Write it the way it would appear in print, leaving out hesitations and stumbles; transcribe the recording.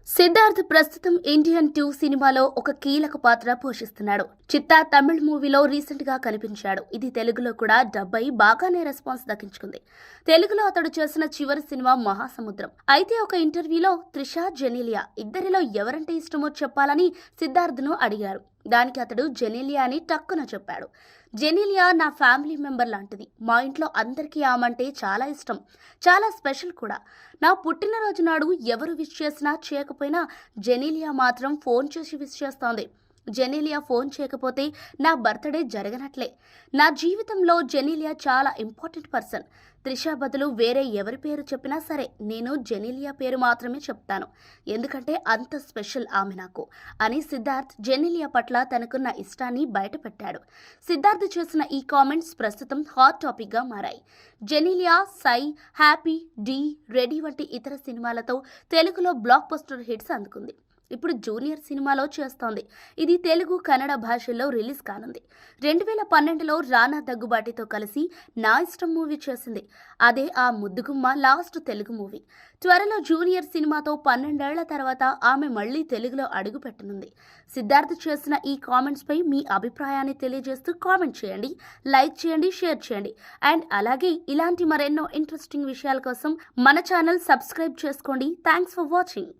సిద్ధార్థ్ ప్రస్తుతం ఇండియన్ 2 సినిమాలో ఒక కీలక పాత్ర పోషిస్తున్నాడు. చిత్తా తమిళ్ మూవీలో రీసెంట్ గా కనిపించాడు. ఇది తెలుగులో కూడా డబ్ అయి బాగానే రెస్పాన్స్ దక్కించుకుంది. తెలుగులో అతడు చేసిన చివరి సినిమా మహాసముద్రం. అయితే ఒక ఇంటర్వ్యూలో త్రిష, జెనీలియా ఇద్దరిలో ఎవరంటే ఇష్టమో చెప్పాలని సిద్ధార్థ్ను అడిగారు. దానికి అతడు జెనీలియా అని టక్కున చెప్పాడు. జెనీలియా నా ఫ్యామిలీ మెంబర్ లాంటిది. మా ఇంట్లో అందరికీ ఆమంటే చాలా ఇష్టం, చాలా స్పెషల్ కూడా. నా పుట్టినరోజు నాడు ఎవరు విష్ చేసినా చేయకపోయినా జెనీలియా మాత్రం ఫోన్ చేసి విష్ చేస్తోంది. జెనీలియా ఫోన్ చేయకపోతే నా బర్త్డే జరగనట్లే. నా జీవితంలో జెనీలియా చాలా ఇంపార్టెంట్ పర్సన్. త్రిష బదులు వేరే ఎవరి పేరు చెప్పినా సరే నేను జెనీలియా పేరు మాత్రమే చెప్తాను, ఎందుకంటే అంత స్పెషల్ ఆమె నాకు అని సిద్ధార్థ్ జెనీలియా పట్ల తనకున్న ఇష్టాన్ని బయటపెట్టాడు. సిద్ధార్థ్ చేసిన ఈ కామెంట్స్ ప్రస్తుతం హాట్ టాపిక్గా మారాయి. జెనీలియా సై, హ్యాపీ, డి, రెడీ వంటి ఇతర సినిమాలతో తెలుగులో బ్లాక్ బస్టర్ హిట్స్ అందుకుంది. ఇప్పుడు జూనియర్ సినిమాలో చేస్తోంది. ఇది తెలుగు, కన్నడ భాషల్లో రిలీజ్ కానుంది. 2012లో రానా దగ్గుబాటితో కలిసి నా ఇష్టం మూవీ చేసింది. అదే ఆ ముద్దుగుమ్మ లాస్ట్ తెలుగు మూవీ. త్వరలో జూనియర్ సినిమాతో 12 ఏళ్ల తర్వాత ఆమె మళ్లీ తెలుగులో అడుగు పెట్టనుంది. సిద్ధార్థ్ చేసిన ఈ కామెంట్స్ పై మీ అభిప్రాయాన్ని తెలియజేస్తూ కామెంట్ చేయండి, లైక్ చేయండి, షేర్ చేయండి. అండ్ అలాగే ఇలాంటి మరెన్నో ఇంట్రెస్టింగ్ విషయాల కోసం మన ఛానల్ సబ్స్క్రైబ్ చేసుకోండి. Thanks for watching.